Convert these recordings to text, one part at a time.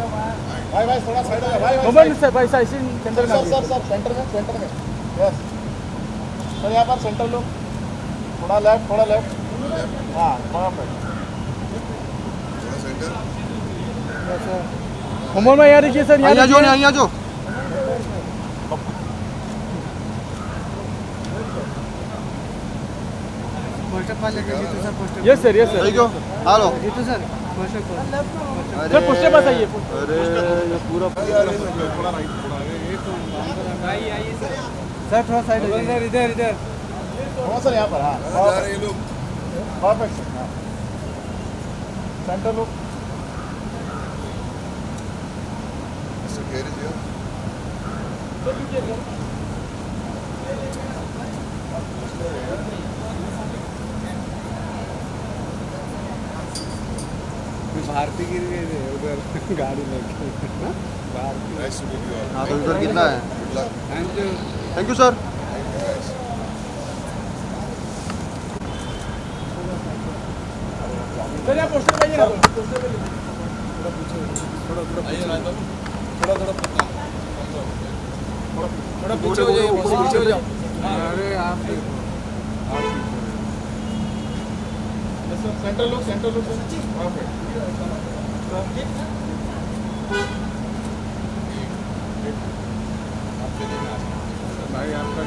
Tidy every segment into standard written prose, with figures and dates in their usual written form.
भाई भाई थोड़ा साइड हो जाओ भाई मोबाइल से भाई साइड सेंटर में सर सेंटर में यस सर यहाँ पर सेंटर लो थोड़ा लेफ्ट हाँ परफेक्ट मोबाइल में यहाँ देखिए सर यहाँ जो yes sir hello sir poster पास आइए अरे ये पूरा थोड़ा राइट थोड़ा सर थोड़ा साइड इधर थोड़ा सर यहाँ पर हाँ परफेक्ट हाँ सेंटर लो भारती गिर गए थे उधर गाड़ी लेके हाँ तो इधर कितना है थैंक यू सर सर यहाँ पोस्टर पाइए ना थोड़ा पीछे हो जाओ अरे आप सेंटर लो सर परफेक्ट भाई आपका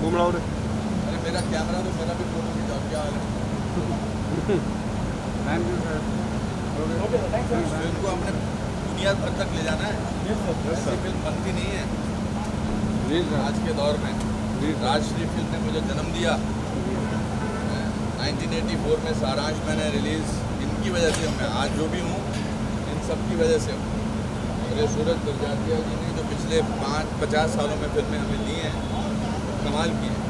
घूम रहा हूँ रे अरे मेरा कैमरा तो मेरा भी फोटो खिंचाओ क्या हाल है थैंक यू सर फिल्म को हमने दुनिया भर तक ले जाना है ऐसी फिल्म बनती नहीं है आज के दौर में राजश्री फिल्म ने मुझे जन्म दिया 1984 में सारांश मैंने रिलीज़ इनकी वजह से मैं आज जो भी हूँ इन सब की वजह से हूँ मेरे सूरज बरजातिया जी ने जो पिछले 50 सालों में फिल्में हमें ली हैं कमाल की हैं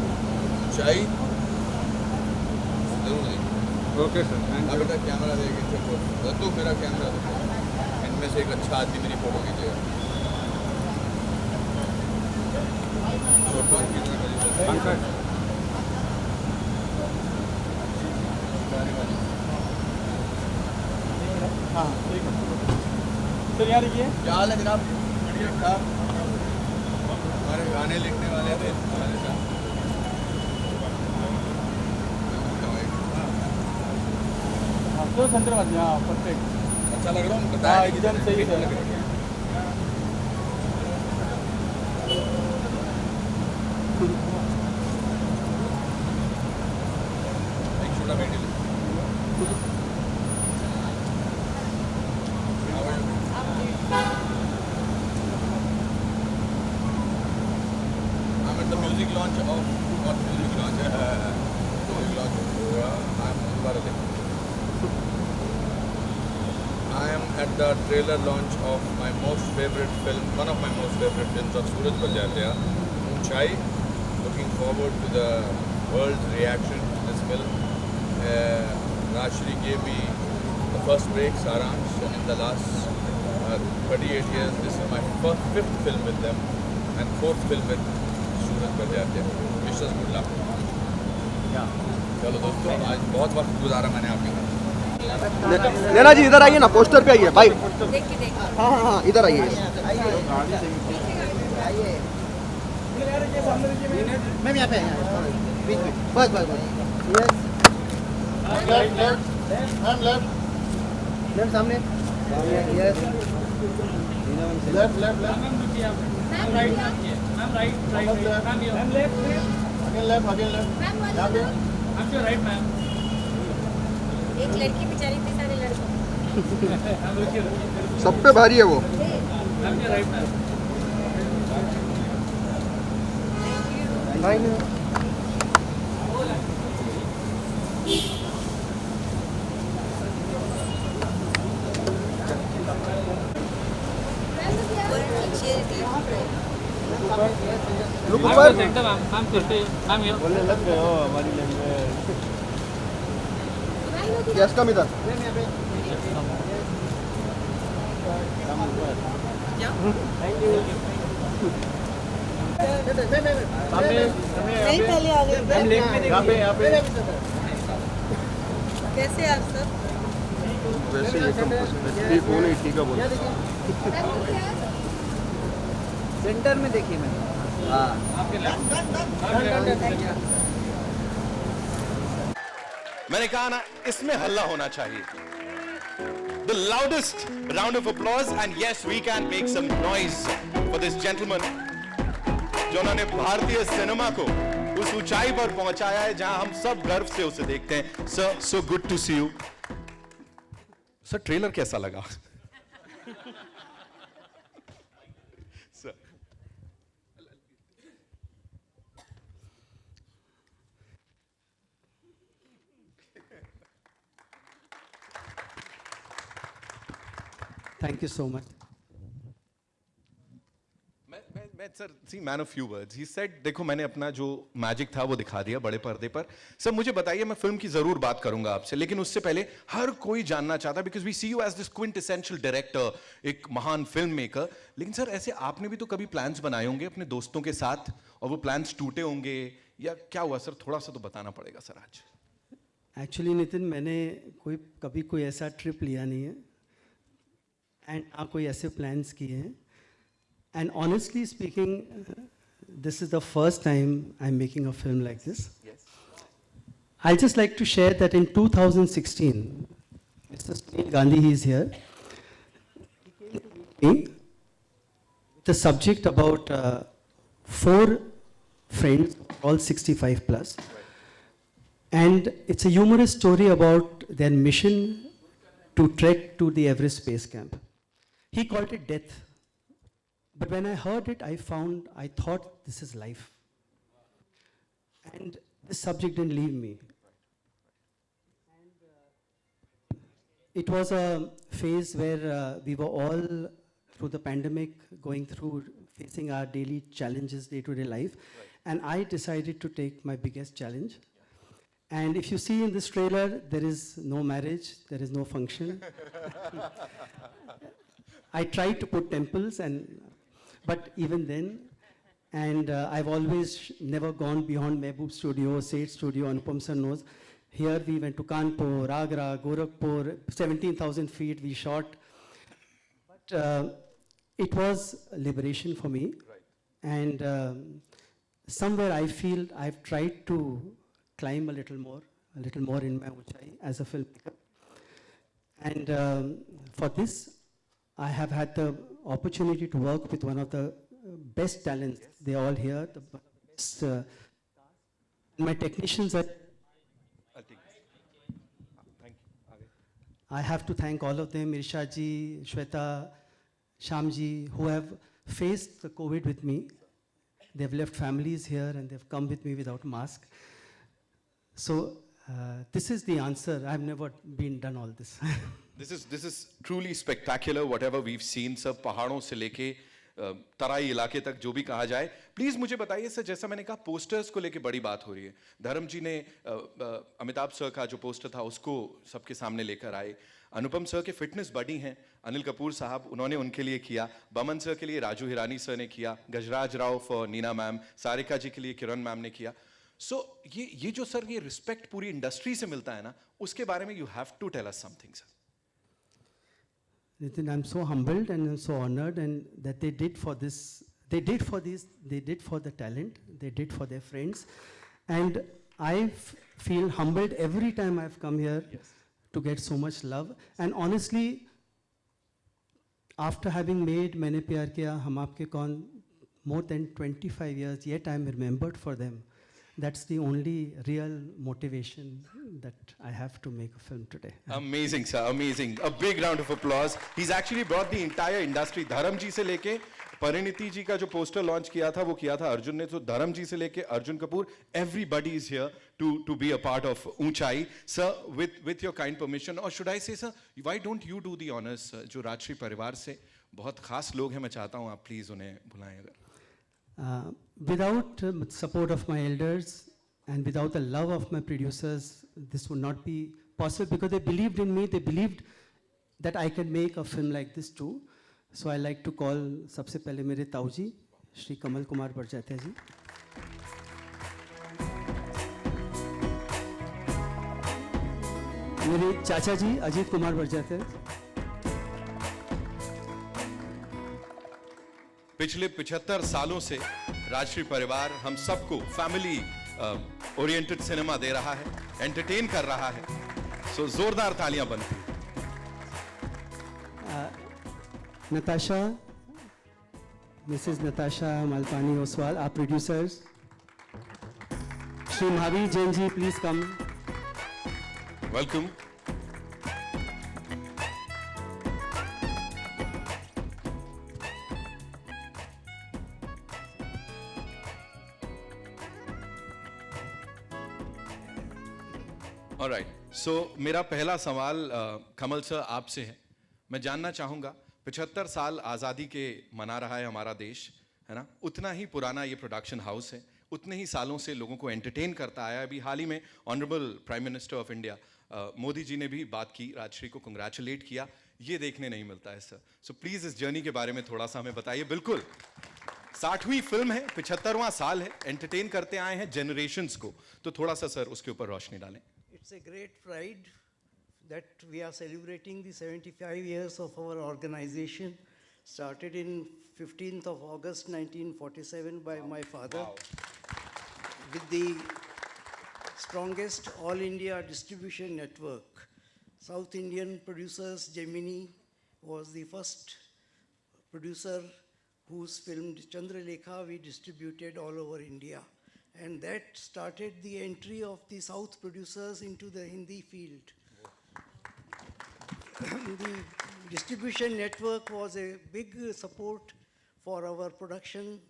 ऊंचाई जरूर देखिए ओके सर अब बेटा कैमरा देखे फोटो तो मेरा कैमरा देखो इनमें से एक अच्छा आदमी मेरी फ़ोटो खींचेगा हाँ ठीक है सर यहाँ देखिए क्या हाल है जनाब बढ़िया साहब हमारे गाने लिखने वाले थे हमारे साथ हाँ तो सेंटर में हाँ परफेक्ट अच्छा लग रहा हूँ हाँ बताया एकदम सही सर एक छोटा video music launch of what music launch I am at the trailer launch of my most favorite film, one of my most favorite films of Suraj Bajajia, Unchai. Looking forward to the world's reaction to this film. Rajshri gave me the first break, Saransh, and in the last 38 years, this is my fifth film with them and fourth film with Suraj Bajajia. Wish us good luck. चलो दोस्तों आज बहुत वक्त गुजारा मैंने आपके साथ नैना जी इधर आइए ना पोस्टर पे आइए भाई हाँ इधर आइए मैम यहाँ पे बस मैम लेफ्ट मैम सामने यस लेफ्ट अगेन लेफ्ट यहाँ पे एक लड़की बेचारी इतने सारे लड़कों सब पे भारी है वो लुक ऊपर बोलने लग गए हो हमारी लैंग्वेज गैस कम इधर नहीं पहले आ गए यहाँ पे कैसे आप सब? वैसे ये ठीक हो नहीं ठीक है बोलो सेंटर में देखिए मैम। हाँ मैंने कहा ना इसमें हल्ला होना चाहिए The loudest round of applause and yes we can make some noise for this gentleman जिन्होंने भारतीय सिनेमा को उस ऊंचाई पर पहुंचाया है जहां हम सब गर्व से उसे देखते हैं sir so good to see you sir trailer कैसा लगा sir Thank you so much. मैं sir see man of few words he said देखो मैंने अपना जो मैजिक था वो दिखा दिया बड़े पर्दे पर सर मुझे बताइए मैं फिल्म की जरूर बात करूंगा आपसे लेकिन उससे पहले हर कोई जानना चाहता because we see you as this quintessential director एक महान फिल्म मेकर लेकिन सर ऐसे आपने भी तो कभी प्लान्स बनाए होंगे अपने दोस्तों के साथ और वो प्लान्स टूटे होंगे या क्या हुआ सर थोड़ा सा तो बताना पड़ेगा सर आज एक्चुअली नितिन मैंने कभी कोई ऐसा ट्रिप लिया नहीं है एंड ना कोई ऐसे प्लान्स किए हैं and honestly speaking this is the first time I am making a film like this I just like to share that in 2016 mister Sunil Gandhi he is here the subject about 4 friends all 65 plus and it's a humorous story about their mission to trek to the Everest Base Camp. He called it death. But when I heard it, I thought this is life. And this subject didn't leave me. It was a phase where we were all through the pandemic, going through, facing our daily challenges, day-to-day life. And I decided to take my biggest challenge. And if you see in this trailer, there is no marriage, there is no function. I tried to put temples, but even then, and I've always never gone beyond Mehboob Studio, Seth Studio, Anupam sir knows. Here we went to Kanpur, Agra, Gorakhpur, 17,000 feet we shot. But it was liberation for me. Right. And somewhere I feel I've tried to climb a little more in my uchai as a filmmaker. And for this, I have had the opportunity to work with one of the best talents. Yes. They're all here. The best, my technicians are... I'll take this. Thank you. I have to thank all of them, Irsha ji, Shweta, Sham ji, who have faced the COVID with me. They've left families here and they've come with me without mask. So this is the answer. I've never done all this. This is truly spectacular whatever we've seen sir पहाड़ों से लेके तराई इलाके तक जो भी कहा जाए please मुझे बताइए सर जैसा मैंने कहा पोस्टर्स को लेके बड़ी बात हो रही है धर्म जी ने अमिताभ सर का जो पोस्टर था उसको सबके सामने लेकर आए अनुपम सर के फिटनेस बडी हैं अनिल कपूर साहब उन्होंने उनके लिए किया बमन सर के लिए राजू हिरानी सर ने किया गजराज राव फॉर नीना मैम सारिका जी के लिए किरण मैम ने किया सो ये जो सर ये रिस्पेक्ट पूरी इंडस्ट्री से मिलता है ना उसके बारे में you have to tell us something sir Nitin, I'm so humbled and I'm so honored and that they did for this, they did for the talent, they did for their friends. And I feel humbled every time I've come here to get so much love. And honestly, after having made Maine Pyar Kiya, Hum Aapke Kaun, more than 25 years, yet I'm remembered for them. That's the only real motivation that I have to make a film today. Amazing, sir, amazing. A big round of applause. He's actually brought the entire industry. धर्म जी से लेके परिणीति जी का जो poster launch किया था वो किया था अर्जुन ने तो धर्म जी से लेके Arjun Kapoor everybody is here to be a part of ऊंचाई. Sir, with your kind permission, or should I say, sir, why don't you do the honors? जो राजश्री परिवार से बहुत खास लोग हैं मैं चाहता हूँ आप प्लीज उन्हें बुलाएं अगर. Without support of my elders and without the love of my producers, this would not be possible because they believed in me, they believed that I can make a film like this too. So I like to call सबसे पहले मेरे ताऊजी श्री कमल कुमार बरजात्या जी. मेरे चाचा जी अजीत कुमार बरजाते हैं। पिछले 75 सालों से राजश्री परिवार हम सबको फैमिली ओरिएंटेड सिनेमा दे रहा है, एंटरटेन कर रहा है। सो जोरदार तालियां बनती हैं। नताशा, मिसेस नताशा मालपानी ओसवाल, आप producers. Shri Mahavir Jain ji, please come. Welcome. Alright, so मेरा पहला सवाल कमल सर आपसे है। मैं जानना चाहूँगा 75 साल आज़ादी के मना रहा है हमारा देश, है ना? उतना ही पुराना ये प्रोडक्शन हाउस है, उतने ही सालों से लोगों को एंटरटेन करता आया है। अभी हाल ही में honourable prime minister of India Modi ji ने भी बात की, राजश्री को कंग्रेचुलेट किया। ये देखने नहीं मिलता है सर। सो प्लीज़ इस जर्नी के बारे में थोड़ा सा हमें बताइए। बिल्कुल 60वीं फिल्म है, 75वां साल है, एंटरटेन करते आए हैं जनरेशन्स को, तो थोड़ा सा सर उसके ऊपर रोशनी डालें। It's a great pride that we are celebrating the 75 years of our organization, started in 15th of August 1947 by my father, with the strongest all India distribution network. South Indian Producers Gemini was the first producer whose film Chandralekha we distributed all over India. And that started the entry of the South producers into the Hindi field. The distribution network was a big support for our production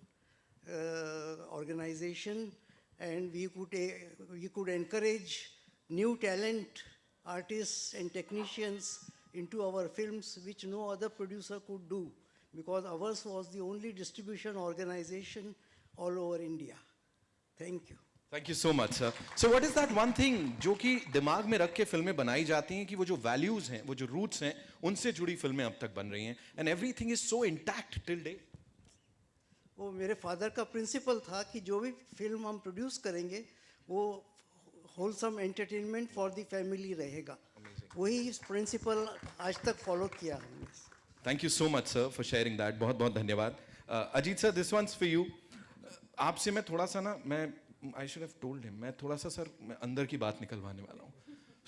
organization, and we could encourage new talent, artists and technicians into our films, which no other producer could do, because ours was the only distribution organization all over India. Thank you. Thank you so much sir. So what is that one thing जो कि दिमाग में रख के फिल्में बनाई जाती हैं कि वो जो वैल्यूज हैं, वो जो रूट्स हैं, उनसे जुड़ी फिल्में अब तक बन रही हैं, and everything is so intact till day? वो मेरे फादर का प्रिंसिपल था कि जो भी फिल्म हम प्रोड्यूस करेंगे वो wholesome entertainment for the family रहेगा। वही प्रिंसिपल आज तक फॉलो किया हमने। Thank you so much sir for sharing that. बहुत बहुत धन्यवाद। Ajit sir, this one's for you. आपसे मैं थोड़ा सा ना, I should have told him, मैं थोड़ा सा सर मैं अंदर की बात निकलवाने वाला हूँ।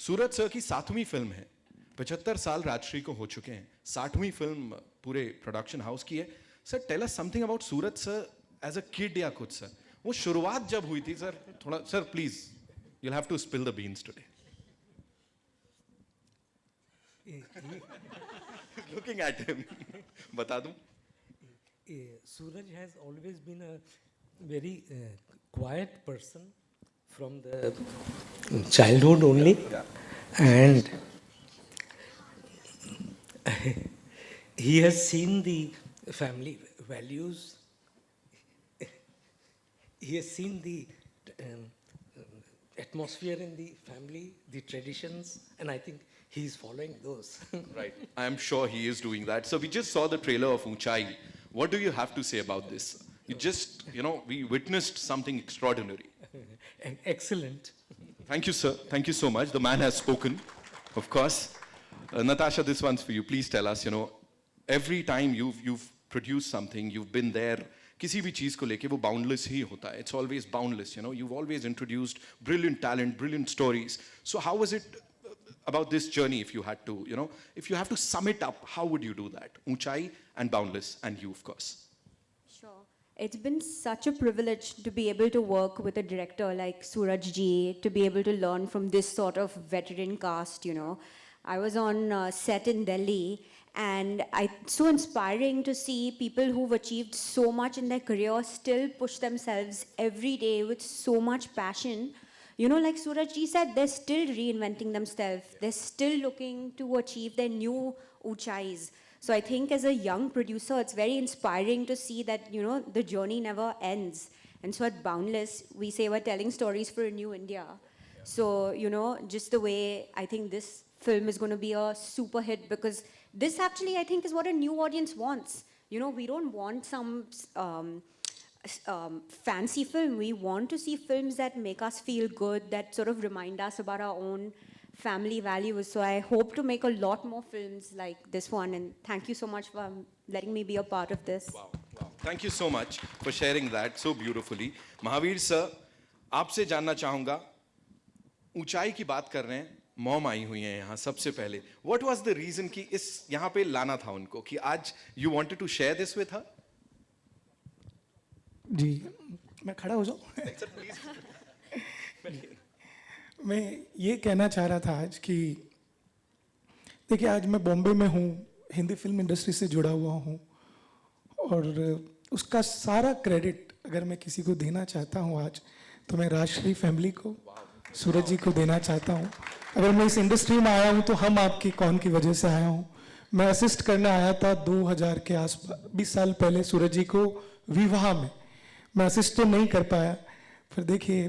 सूरज सर की 7वीं फिल्म है, 75 साल राजश्री को हो चुके हैं, 60वीं फिल्म पूरे प्रोडक्शन हाउस की है। Sir tell us something about Sooraj sir as a kid या कुछ सर, वो शुरुआत जब हुई थी सर, थोड़ा sir please you'll have to spill the beans today. Looking at him, बता दूं? Suraj has always been a very quiet person from the childhood only, and he has seen the family values. He has seen the atmosphere in the family, the traditions, and I think he is following those. Right. I am sure he is doing that. So we just saw the trailer of Unchai. What do you have to say about this? You just, we witnessed something extraordinary. Excellent. Thank you, sir. Thank you so much. The man has spoken, of course. Natasha, this one's for you. Please tell us, every time you've produced something, you've been there, किसी भी चीज़ को लेके वो boundless ही होता है. It's always boundless, You've always introduced brilliant talent, brilliant stories. So how was it about this journey, if you had to, if you have to sum it up, how would you do that? Unchai and Boundless, and you, of course. Sure. It's been such a privilege to be able to work with a director like Suraj ji, to be able to learn from this sort of veteran cast, I was on set in Delhi, and it's so inspiring to see people who've achieved so much in their career still push themselves every day with so much passion. Like Suraj ji said, they're still reinventing themselves. They're still looking to achieve their new uchais. So I think as a young producer, it's very inspiring to see that, the journey never ends. And so at Boundless, we say we're telling stories for a new India. So, just the way I think this film is going to be a super hit, because this actually, I think, is what a new audience wants. We don't want some fancy film. We want to see films that make us feel good, that sort of remind us about our own family values. So I hope to make a lot more films like this one. And thank you so much for letting me be a part of this. Wow. Thank you so much for sharing that so beautifully. Mahavir sir, आपसे जानना चाहूंगा, ऊंचाई की बात कर रहे हैं, mom I हुई हैं यहाँ सबसे पहले. What was the reason कि इस यहाँ पे लाना था उनको, कि आज you wanted to share this with her? जी, मैं खड़ा हो जाऊँ? मैं ये कहना चाह रहा था आज कि देखिए, आज मैं बॉम्बे में हूँ, हिंदी फिल्म इंडस्ट्री से जुड़ा हुआ हूँ, और उसका सारा क्रेडिट अगर मैं किसी को देना चाहता हूँ आज, तो मैं राजश्री फैमिली को, सूरज जी को देना चाहता हूँ. अगर मैं इस इंडस्ट्री में आया हूँ तो हम आपकी कौन की वजह से आया हूँ. मैं असिस्ट करने आया था 2000 के आसपास, 20 साल पहले सूरज जी को विवाह में. मैं असिस्ट तो नहीं कर पाया, फिर देखिए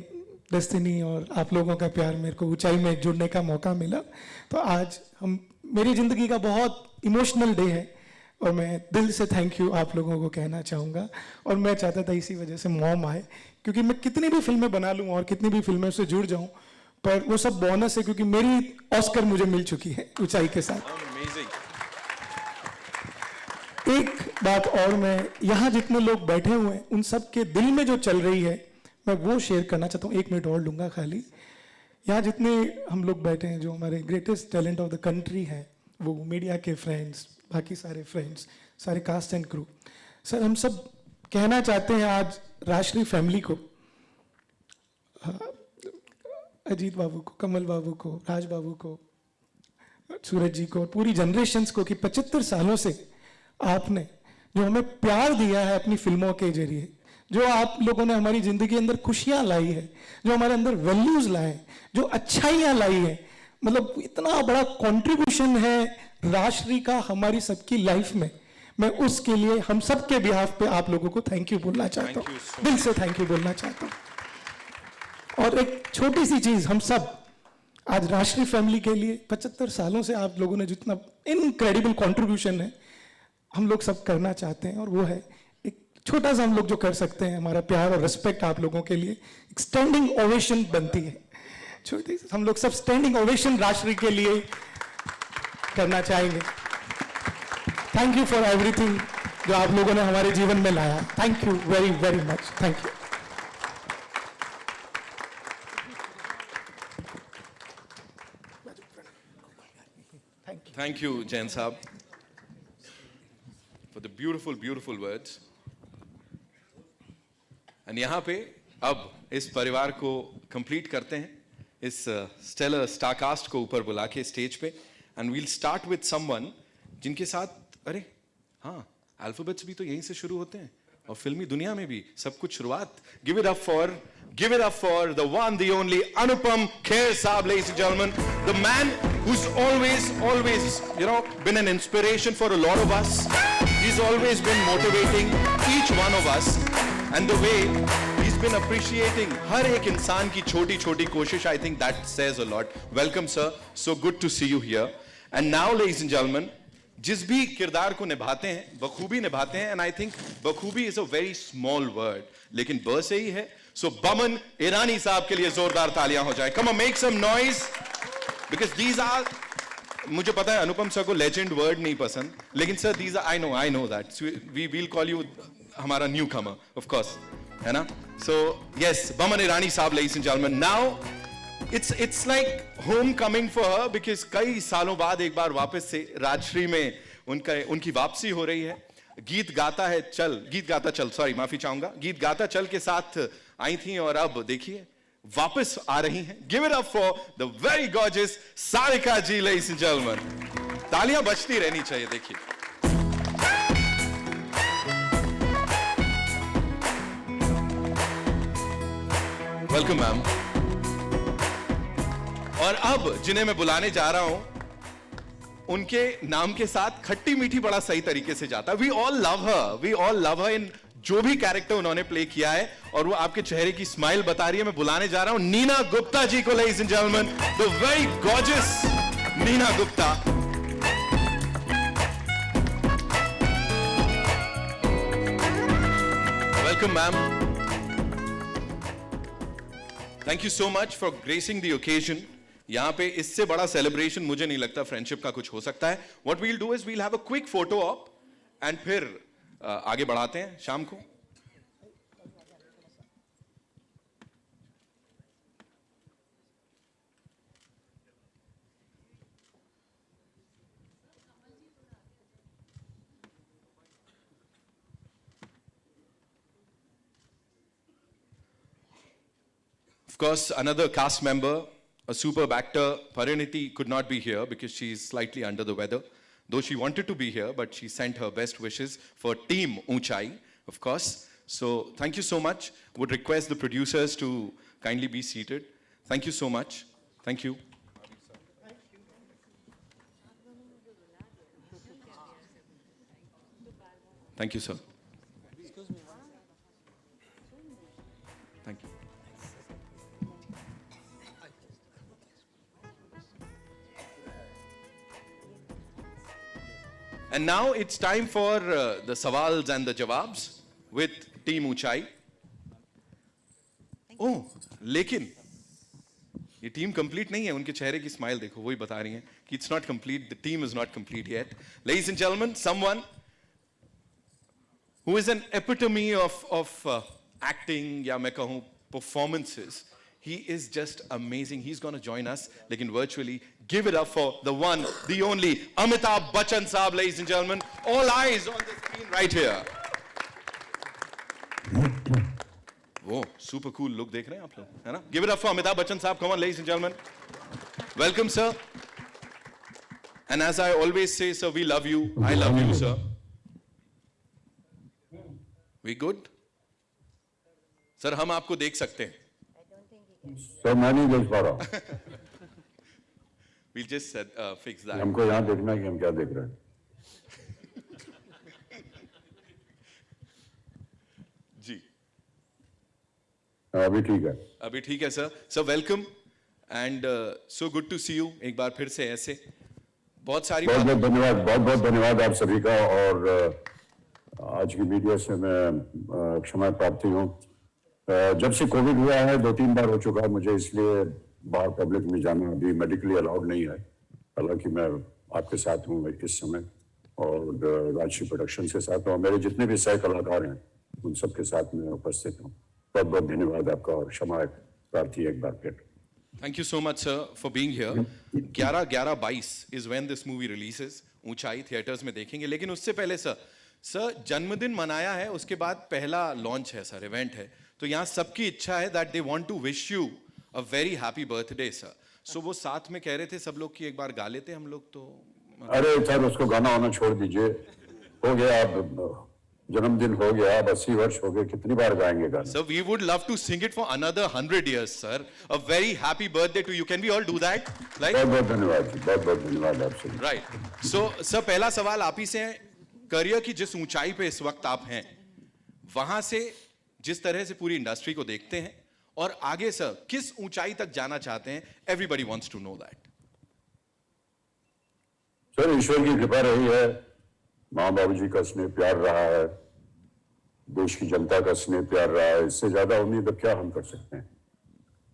डेस्टिनी और आप लोगों का प्यार, मेरे को ऊंचाई में जुड़ने का मौका मिला. तो आज हम, मेरी ज़िंदगी का बहुत इमोशनल डे है, और मैं दिल से थैंक यू आप लोगों को कहना चाहूँगा. और मैं चाहता था इसी वजह से मॉम आए, क्योंकि मैं कितनी भी फिल्में बना लूँ और कितनी भी फिल्मों से जुड़ जाऊँ, पर वो सब बोनस है, क्योंकि मेरी ऑस्कर मुझे मिल चुकी है ऊंचाई के साथ. एक बात और, मैं यहाँ जितने लोग बैठे हुए हैं उन सब के दिल में जो चल रही है, मैं वो शेयर करना चाहता हूँ. 1 मिनट और लूँगा खाली. यहाँ जितने हम लोग बैठे हैं, जो हमारे greatest talent of the country हैं, वो मीडिया के फ्रेंड्स, बाकी सारे फ्रेंड्स, सारे कास्ट एंड क्रू, सर हम सब कहना चाहते हैं आज राजश्री फैमिली को, अजीत बाबू को, कमल बाबू को, राज बाबू को, सूरज जी को, पूरी जनरेशन्स को, कि 75 सालों से आपने जो हमें प्यार दिया है अपनी फिल्मों के जरिए, जो आप लोगों ने हमारी जिंदगी अंदर खुशियां लाई है, जो हमारे अंदर वैल्यूज लाए, जो अच्छाइयां लाई है, मतलब इतना बड़ा कंट्रीब्यूशन है राजश्री का हमारी सबकी लाइफ में. मैं उसके लिए हम सब के बिहाफ पे आप लोगों को थैंक यू बोलना चाहता हूँ, दिल से थैंक यू बोलना चाहता हूँ. और एक छोटी सी चीज, हम सब आज राजश्री फैमिली के लिए 75 सालों से आप लोगों ने जितना इनक्रेडिबल कंट्रीब्यूशन है, हम लोग सब करना चाहते हैं, और वो है एक छोटा सा हम लोग जो कर सकते हैं, हमारा प्यार और रिस्पेक्ट आप लोगों के लिए एक स्टैंडिंग ओवेशन बनती है. छोटी हम लोग सब स्टैंडिंग ओवेशन राजश्री के लिए करना चाहेंगे. थैंक यू फॉर एवरीथिंग जो आप लोगों ने हमारे जीवन में लाया. Thank you very very much. Thank you. Thank you, Jain Saab, for the beautiful, beautiful words. And यहाँ पे अब इस परिवार को complete करते हैं, इस stellar star cast को ऊपर बुला के stage पे, and we'll start with someone जिनके साथ, अरे हाँ, alphabets भी तो यहीं से शुरू होते हैं, और फिल्मी दुनिया में भी सब कुछ शुरुआत. Give it up for the one, the only Anupam Kher Saab, ladies and gentlemen, the man who's always, been an inspiration for a lot of us. He's always been motivating each one of us, and the way he's been appreciating हर एक इंसान की छोटी-छोटी कोशिश, I think that says a lot. Welcome, sir. So good to see you here. And now, ladies and gentlemen, जिस भी किरदार को निभाते हैं, बखूबी निभाते हैं, and I think बखूबी is a very small word, लेकिन ब से ही है. So बमन ईरानी साहब के लिए जोरदार तालियां हो जाए. Come on, make some noise, because these are, मुझे पता है अनुपम सर को legend word नहीं पसंद, लेकिन sir these are, I know that. So we will call you हमारा newcomer, of course, है ना? So yes, बमन ईरानी साहब, ladies and gentlemen. Now it's like homecoming for her, because कई सालों बाद एक बार वापस से राजश्री में उनकी वापसी हो रही है. गीत गाता चल, सॉरी माफी चाहूंगा, गीत गाता चल के साथ आई थी, और अब देखिए वापस आ रही हैं. Give it up for the very gorgeous Sarika ji, ladies and gentlemen. तालियां बजती रहनी चाहिए. देखिए वेलकम मैम. और अब जिन्हें मैं बुलाने जा रहा हूं, उनके नाम के साथ खट्टी मीठी बड़ा सही तरीके से जाता है. वी ऑल लव हर इन जो भी कैरेक्टर उन्होंने प्ले किया है, और वो आपके चेहरे की स्माइल बता रही है. मैं बुलाने जा रहा हूं नीना गुप्ता जी को, ladies and gentleman, the very gorgeous Neena Gupta. Welcome ma'am. Thank you so much for gracing the occasion यहाँ पे इससे बड़ा सेलिब्रेशन मुझे नहीं लगता फ्रेंडशिप का कुछ हो सकता है. What we'll do is we'll have a quick photo op and फिर आगे बढ़ाते हैं शाम को. Of course, another cast member, a superb actor, Pariniti, could not be here because she's slightly under the weather. Though she wanted to be here, but she sent her best wishes for Team Unchai, of course. So thank you so much. Would request the producers to kindly be seated. Thank you so much. Thank you. Thank you, sir. Thank you. And now it's time for the sawals and the jawabs with Team Unchai. Oh, लेकिन ये team complete नहीं है. उनके चेहरे की smile देखो, वही बता रही हैं कि it's not complete. The team is not complete yet. Ladies and gentlemen, someone who is an epitome of acting, या मैं कहूँ performances. He is just amazing. He's going to join us, lekin virtually. Give it up for the one, the only, Amitabh Bachchan Saab, ladies and gentlemen. All eyes on the screen right here. Whoa, super cool look dekh rahe hain aap log, hai na? Give it up for Amitabh Bachchan Saab. Come on, ladies and gentlemen. Welcome, sir. And as I always say, sir, we love you. I love you, sir. We good? Sir, हम आपको देख सकते हैं. Sir मैं नहीं देख पा रहा. We'll just fix that. हमको यहाँ देखना है कि हम क्या देख रहे हैं. जी. अभी ठीक है. अभी ठीक है sir. Sir, welcome and so good to see you. एक बार फिर से ऐसे बहुत सारी बहुत बहुत धन्यवाद आप सभी का. और आज की मीडिया से मैं क्षमा प्रार्थी हूँ. जब से कोविड हुआ है 2-3 बार हो चुका है मुझे, इसलिए बाहर पब्लिक में जाना अभी मेडिकली अलाउड नहीं है. हालांकि मैं आपके साथ हूँ इस समय और राजश्री प्रोडक्शन के साथ हूँ. मेरे जितने भी सह कलाकार हैं उन सब के साथ मैं उपस्थित हूँ. बहुत बहुत धन्यवाद आपका और क्षमा प्रार्थी एक बार फिर. Thank you so much, sir, for being here. 11/11/22 is when this movie releases. ऊंचाई थिएटर्स में देखेंगे. लेकिन उससे पहले सर जन्मदिन मनाया है, उसके बाद पहला लॉन्च है सर, इवेंट है. तो यहाँ सबकी इच्छा है that they want to wish you a very happy birthday, sir. So वो साथ में कह रहे थे सब लोग कि एक बार गा लेते हम लोग. तो अरे सर उसको गाना वाना छोड़ दीजिए. हो गया, अब जन्मदिन हो गया, अब 80 वर्ष हो गए, कितनी बार गाएंगे गाना. Sir, we would love to sing it for another 100 years, sir. A very happy birthday to you. Can we all do that? Like? बहुत बहुत धन्यवाद जी, बहुत बहुत धन्यवाद आपसे. Right. So, sir, पहला सवाल आप ही से है. करियर की जिस ऊंचाई पे इस वक्त आप हैं, वहां से जिस तरह से पूरी इंडस्ट्री को देखते हैं और आगे सर किस ऊंचाई तक जाना चाहते हैं, everybody wants to know that. Sir ईश्वर की कृपा रही है, माँ बाबू जी का स्नेह प्यार रहा है, देश की जनता का स्नेह प्यार रहा है. इससे ज्यादा उम्मीद अब क्या हम कर सकते हैं.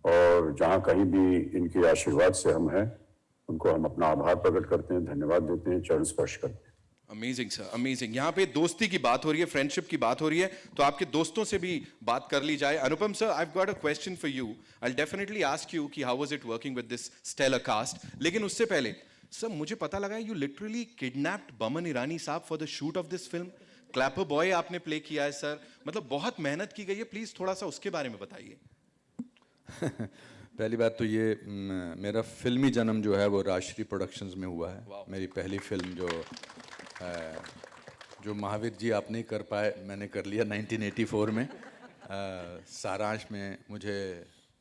और जहां कहीं भी इनके आशीर्वाद से हम हैं, उनको हम अपना आभार प्रकट करते हैं, धन्यवाद देते हैं, चरण स्पर्श करते हैं. Amazing sir, amazing. यहाँ पे दोस्ती की बात हो रही है, फ्रेंडशिप की बात हो रही है, तो आपके दोस्तों से भी बात कर ली जाए. Anupam sir, I have got a question for you. I will definitely ask you कि how was it working with this stellar cast. लेकिन उससे पहले सर मुझे पता लगा you literally kidnapped Boman Irani साहब for the shoot of this film. Clapper boy आपने play किया है सर, मतलब बहुत मेहनत की गई है. प्लीज थोड़ा सा उसके बारे में बताइए. पहली बात तो ये मेरा फिल्मी जन्म जो है वो राजश्री प्रोडक्शंस में हुआ है. मेरी पहली फिल्म जो महावीर जी आप नहीं कर पाए, मैंने कर लिया 1984 में. सारांश में मुझे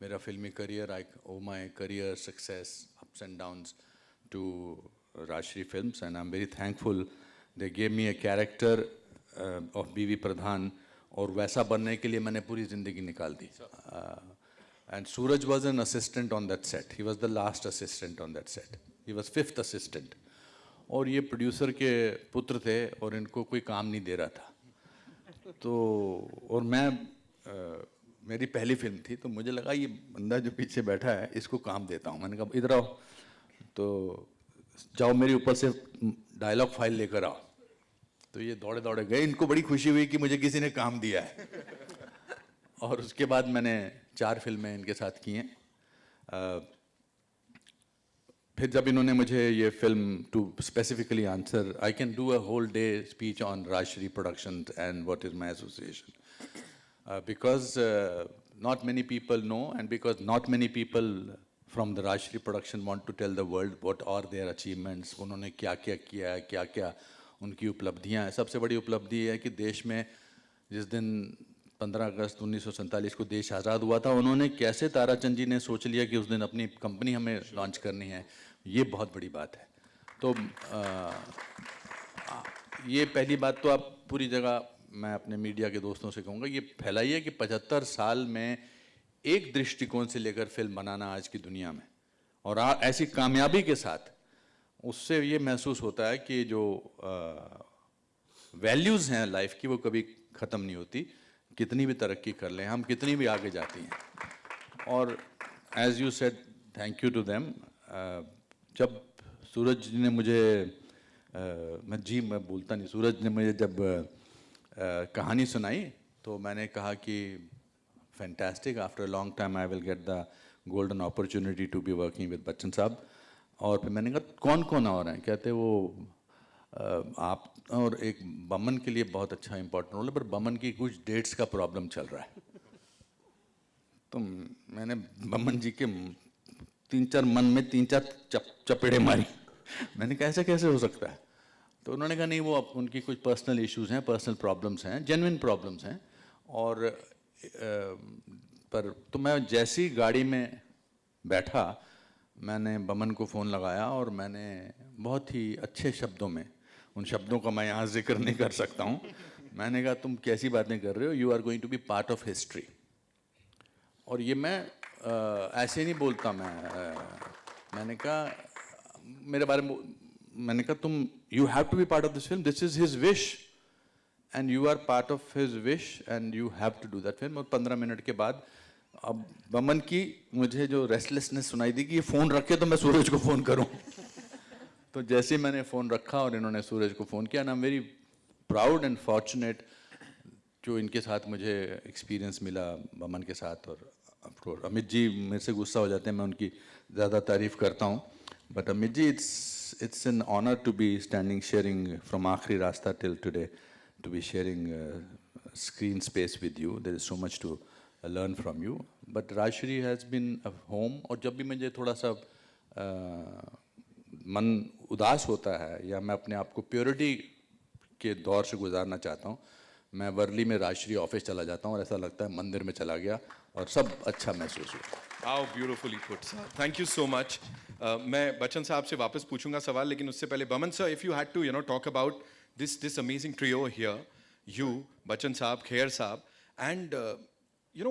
मेरा फिल्मी career, I owe my career success ups and downs to Rajshri films and I am very thankful. They gave me a character of Biwi Pradhan और वैसा बनने के लिए मैंने पूरी ज़िंदगी निकाल दी. And Suraj was an assistant on that set. He was the last assistant on that set. He was 5th assistant. और ये प्रोड्यूसर के पुत्र थे और इनको कोई काम नहीं दे रहा था. तो और मेरी पहली फिल्म थी, तो मुझे लगा ये बंदा जो पीछे बैठा है इसको काम देता हूँ। मैंने कहा इधर आओ, तो जाओ मेरे ऊपर से डायलॉग फाइल लेकर आओ। तो ये दौड़े दौड़े गए, इनको बड़ी खुशी हुई कि मुझे किसी ने काम दिया है। और उसके बाद मैंने 4 फिल्में इनके साथ की हैं। फिर जब इन्होंने मुझे ये film to specifically answer, I can do a whole day speech on Rajshri production and what is my association, because not many people know, and because not many people from the Rajshri production want to tell the world what are their achievements, उन्होंने क्या क्या किया है, क्या क्या उनकी उपलब्धियां हैं। सबसे बड़ी उपलब्धि है कि देश में जिस दिन 15 अगस्त 1947 को देश आज़ाद हुआ था, उन्होंने कैसे ताराचंद जी ने सोच लिया कि उस दिन अपनी कंपनी हमें लॉन्च करनी है, ये बहुत बड़ी बात है। तो ये पहली बात तो आप पूरी जगह, मैं अपने मीडिया के दोस्तों से कहूँगा, ये फैलाइए कि 75 साल में एक दृष्टिकोण से लेकर फिल्म बनाना आज की दुनिया में, और ऐसी कामयाबी के साथ, उससे ये महसूस होता है कि जो वैल्यूज़ हैं लाइफ की वो कभी ख़त्म नहीं होती। कितनी भी तरक्की कर लें हम, कितनी भी आगे जाती हैं। और as you said, thank you to them. जब सूरज जी ने मुझे मैं बोलता नहीं, सूरज ने मुझे जब कहानी सुनाई तो मैंने कहा कि fantastic, after a long time I will get the golden opportunity to be working with Bachchan sahab. और फिर मैंने कहा कौन कौन और हैं, कहते वो आप और एक बमन के लिए बहुत अच्छा इंपॉर्टेंट रोल है, पर बमन की कुछ डेट्स का प्रॉब्लम चल रहा है। तो मैंने बमन जी के 3-4 मन में 3-4 चपेड़े मारी। मैंने कहा ऐसा कैसे हो सकता है? तो उन्होंने कहा नहीं, वो उनकी कुछ पर्सनल इश्यूज हैं, पर्सनल प्रॉब्लम्स हैं, जेन्युइन प्रॉब्लम्स हैं। और पर तो मैं जैसी गाड़ी में बैठा, मैंने बमन को फ़ोन लगाया और मैंने बहुत ही अच्छे शब्दों में, उन शब्दों का मैं यहाँ जिक्र नहीं कर सकता हूँ, मैंने कहा तुम कैसी बातें कर रहे हो, you are going to be part of history. और ये मैं ऐसे नहीं बोलता, मैंने कहा मेरे बारे में, मैंने कहा तुम you have to be part of this film, this is his wish and you are part of his wish and you have to do that film. और 15 मिनट के बाद अब बमन की मुझे जो रेस्टलेसनेस सुनाई दी कि ये फ़ोन रखे तो मैं सूरज को फ़ोन करूं। तो जैसे ही मैंने फ़ोन रखा और इन्होंने सूरज को फ़ोन किया, आई am very proud and fortunate जो इनके साथ मुझे एक्सपीरियंस मिला बमन के साथ। और ऑफकोर्स अमित जी मेरे से गुस्सा हो जाते हैं, मैं उनकी ज़्यादा तारीफ़ करता हूँ, but Amit ji it's an honor to be standing sharing from Aakhri Rasta till today, to be sharing screen space with you. There is so much to learn from you. But Rajshri has been a home. और जब भी मुझे थोड़ा सा मन उदास होता है या मैं अपने आप को प्योरिटी के दौर से गुजारना चाहता हूँ, मैं वर्ली में राजश्री ऑफिस चला जाता हूँ और ऐसा लगता है मंदिर में चला गया और सब अच्छा महसूस हुआ। How beautifully put, sir. Thank you so much. मैं बच्चन साहब से वापस पूछूंगा सवाल, लेकिन उससे पहले Boman sir, if you had to talk about this amazing trio here, you, Bachchan साहब, खेर साहब, and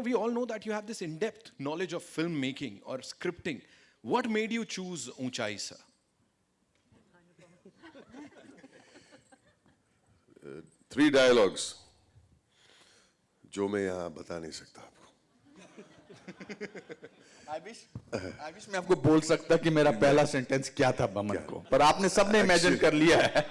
we all know that you have this in-depth knowledge of filmmaking or scripting. What made you choose ऊंचाई, sir? 3 dialogues जो मैं यहाँ बता नहीं सकता आपको। I wish मैं आपको बोल सकता कि मेरा पहला सेंटेंस क्या था बमन को, पर आपने सबने इमेजिन कर लिया है।